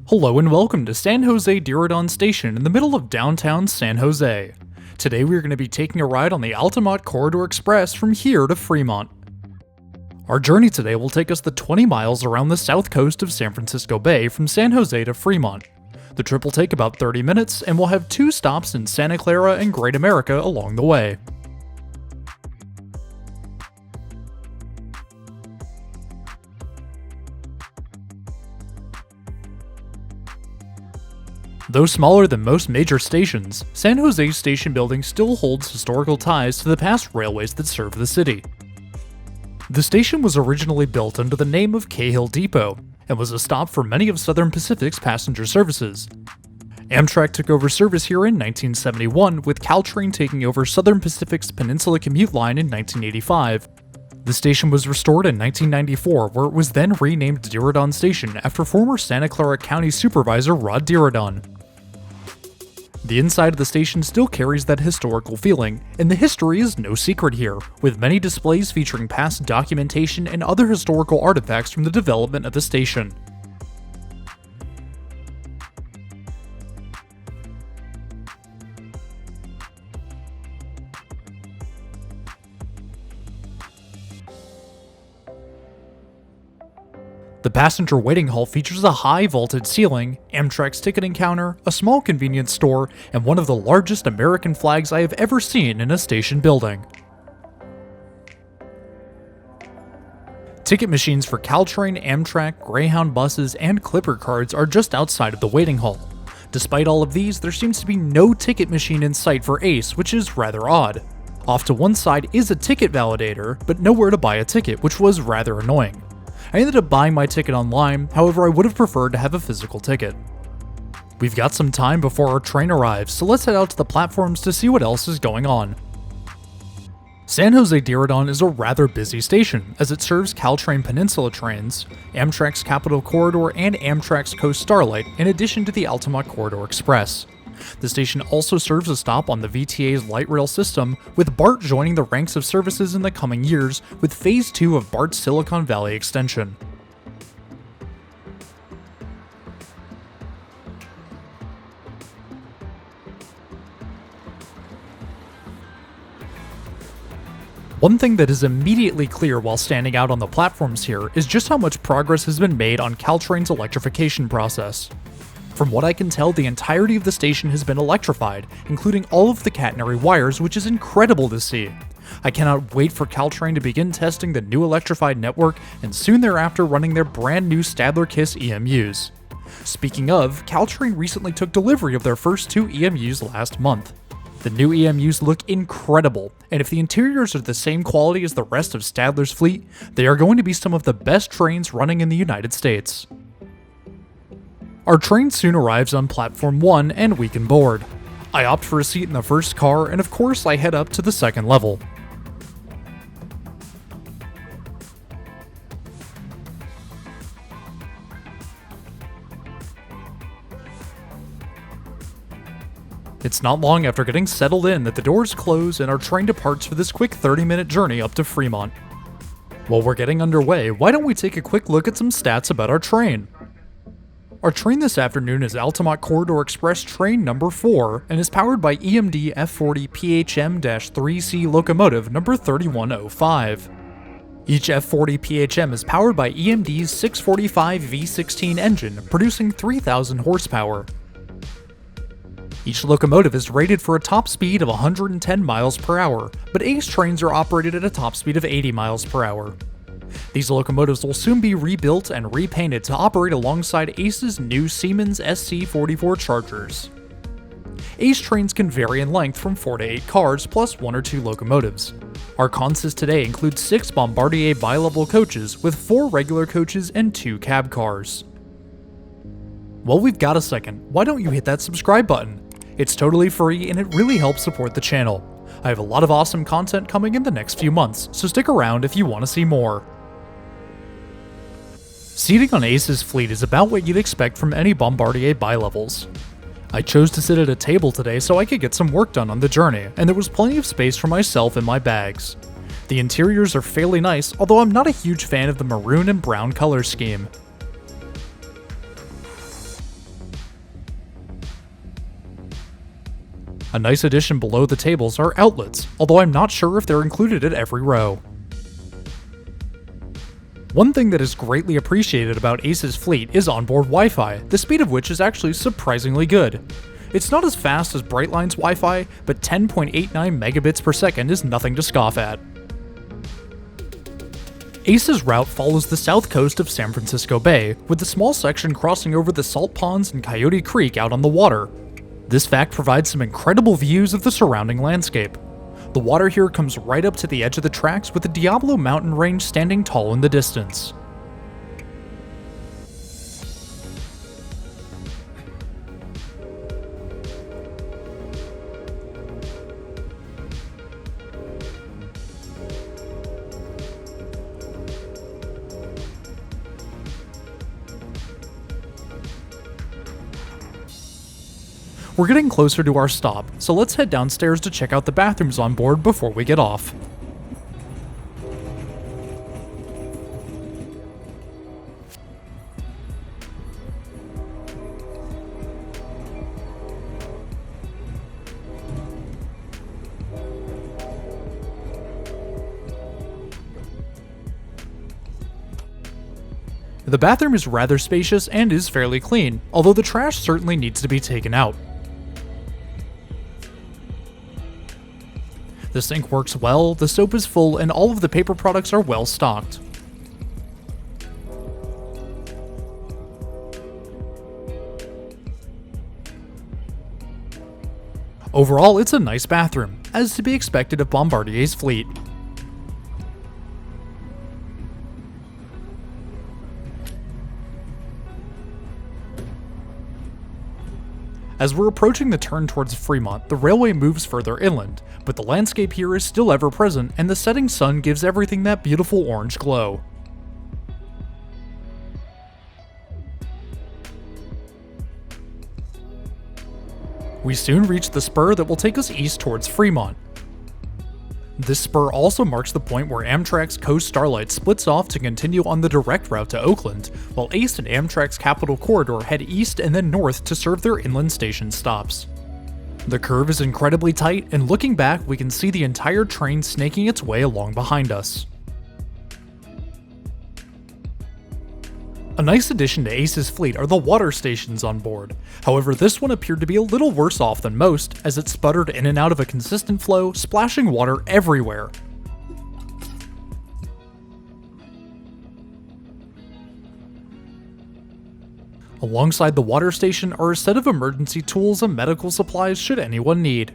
Hello and welcome to San Jose Diridon Station in the middle of downtown San Jose. Today we are going to be taking a ride on the Altamont Corridor Express from here to Fremont. Our journey today will take us the 20 miles around the south coast of San Francisco Bay from San Jose to Fremont. The trip will take about 30 minutes and we'll have 2 stops in Santa Clara and Great America along the way. Though smaller than most major stations, San Jose's station building still holds historical ties to the past railways that serve the city. The station was originally built under the name of Cahill Depot, and was a stop for many of Southern Pacific's passenger services. Amtrak took over service here in 1971, with Caltrain taking over Southern Pacific's Peninsula Commute Line in 1985. The station was restored in 1994, where it was then renamed Diridon Station after former Santa Clara County Supervisor Rod Diridon. The inside of the station still carries that historical feeling, and the history is no secret here, with many displays featuring past documentation and other historical artifacts from the development of the station. The passenger waiting hall features a high vaulted ceiling, Amtrak's ticketing counter, a small convenience store, and one of the largest American flags I have ever seen in a station building. Ticket machines for Caltrain, Amtrak, Greyhound buses, and Clipper cards are just outside of the waiting hall. Despite all of these, there seems to be no ticket machine in sight for Ace, which is rather odd. Off to one side is a ticket validator, but nowhere to buy a ticket, which was rather annoying. I ended up buying my ticket online, however I would have preferred to have a physical ticket. We've got some time before our train arrives, so let's head out to the platforms to see what else is going on. San Jose Diridon is a rather busy station, as it serves Caltrain Peninsula trains, Amtrak's Capitol Corridor, and Amtrak's Coast Starlight, in addition to the Altamont Corridor Express. The station also serves a stop on the VTA's light rail system, with BART joining the ranks of services in the coming years with Phase 2 of BART's Silicon Valley extension. One thing that is immediately clear while standing out on the platforms here is just how much progress has been made on Caltrain's electrification process. From what I can tell, the entirety of the station has been electrified, including all of the catenary wires, which is incredible to see. I cannot wait for Caltrain to begin testing the new electrified network and soon thereafter running their brand new Stadler Kiss EMUs. Speaking of, Caltrain recently took delivery of their first 2 EMUs last month. The new EMUs look incredible, and if the interiors are the same quality as the rest of Stadler's fleet, they are going to be some of the best trains running in the United States. Our train soon arrives on Platform 1 and we can board. I opt for a seat in the first car, and of course I head up to the second level. It's not long after getting settled in that the doors close and our train departs for this quick 30-minute journey up to Fremont. While we're getting underway, why don't we take a quick look at some stats about our train? Our train this afternoon is Altamont Corridor Express train number 4 and is powered by EMD F40PHM-3C locomotive number 3105. Each F40PHM is powered by EMD's 645 V16 engine, producing 3,000 horsepower. Each locomotive is rated for a top speed of 110 miles per hour, but Ace trains are operated at a top speed of 80 miles per hour. These locomotives will soon be rebuilt and repainted to operate alongside Ace's new Siemens SC44 Chargers. Ace trains can vary in length from 4 to 8 cars plus 1 or 2 locomotives. Our consist today includes 6 Bombardier bi-level coaches with 4 regular coaches and 2 cab cars. Well, we've got a second, why don't you hit that subscribe button? It's totally free and it really helps support the channel. I have a lot of awesome content coming in the next few months, so stick around if you want to see more. Seating on Ace's fleet is about what you'd expect from any Bombardier bi-levels. I chose to sit at a table today so I could get some work done on the journey, and there was plenty of space for myself and my bags. The interiors are fairly nice, although I'm not a huge fan of the maroon and brown color scheme. A nice addition below the tables are outlets, although I'm not sure if they're included at every row. One thing that is greatly appreciated about Ace's fleet is onboard Wi-Fi, the speed of which is actually surprisingly good. It's not as fast as Brightline's Wi-Fi, but 10.89 megabits per second is nothing to scoff at. Ace's route follows the south coast of San Francisco Bay, with a small section crossing over the Salt Ponds and Coyote Creek out on the water. This fact provides some incredible views of the surrounding landscape. The water here comes right up to the edge of the tracks, with the Diablo mountain range standing tall in the distance. We're getting closer to our stop, so let's head downstairs to check out the bathrooms on board before we get off. The bathroom is rather spacious and is fairly clean, although the trash certainly needs to be taken out. The sink works well, the soap is full, and all of the paper products are well stocked. Overall, it's a nice bathroom, as to be expected of Bombardier's fleet. As we're approaching the turn towards Fremont, the railway moves further inland, but the landscape here is still ever present, and the setting sun gives everything that beautiful orange glow. We soon reach the spur that will take us east towards Fremont. This spur also marks the point where Amtrak's Coast Starlight splits off to continue on the direct route to Oakland, while Ace and Amtrak's Capital Corridor head east and then north to serve their inland station stops. The curve is incredibly tight, and looking back we can see the entire train snaking its way along behind us. A nice addition to Ace's fleet are the water stations on board. However, this one appeared to be a little worse off than most, as it sputtered in and out of a consistent flow, splashing water everywhere. Alongside the water station are a set of emergency tools and medical supplies should anyone need.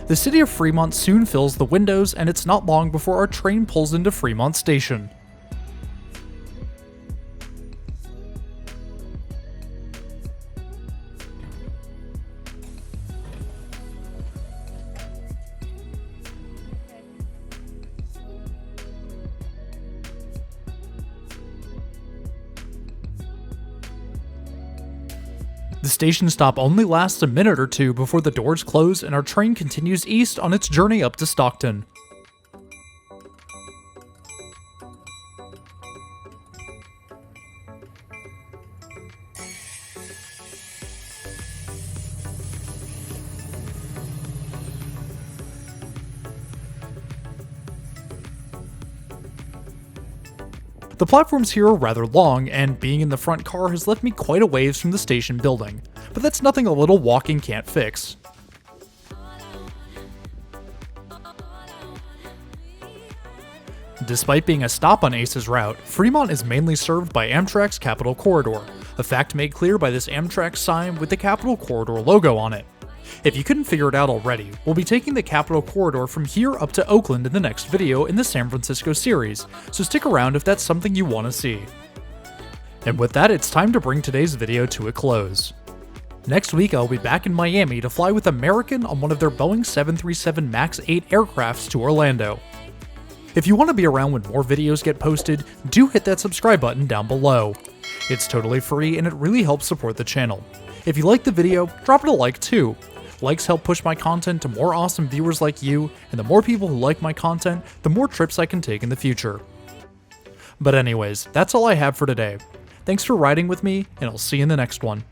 The city of Fremont soon fills the windows, and it's not long before our train pulls into Fremont Station. The station stop only lasts a minute or two before the doors close, and our train continues east on its journey up to Stockton. The platforms here are rather long, and being in the front car has left me quite a ways from the station building, but that's nothing a little walking can't fix. Despite being a stop on Ace's route, Fremont is mainly served by Amtrak's Capital Corridor, a fact made clear by this Amtrak sign with the Capital Corridor logo on it. If you couldn't figure it out already, we'll be taking the Capital Corridor from here up to Oakland in the next video in the San Francisco series, so stick around if that's something you want to see. And with that, it's time to bring today's video to a close. Next week, I'll be back in Miami to fly with American on one of their Boeing 737 MAX 8 aircrafts to Orlando. If you want to be around when more videos get posted, do hit that subscribe button down below. It's totally free and it really helps support the channel. If you liked the video, drop it a like too. Likes help push my content to more awesome viewers like you, and the more people who like my content, the more trips I can take in the future. But anyways, that's all I have for today. Thanks for riding with me, and I'll see you in the next one.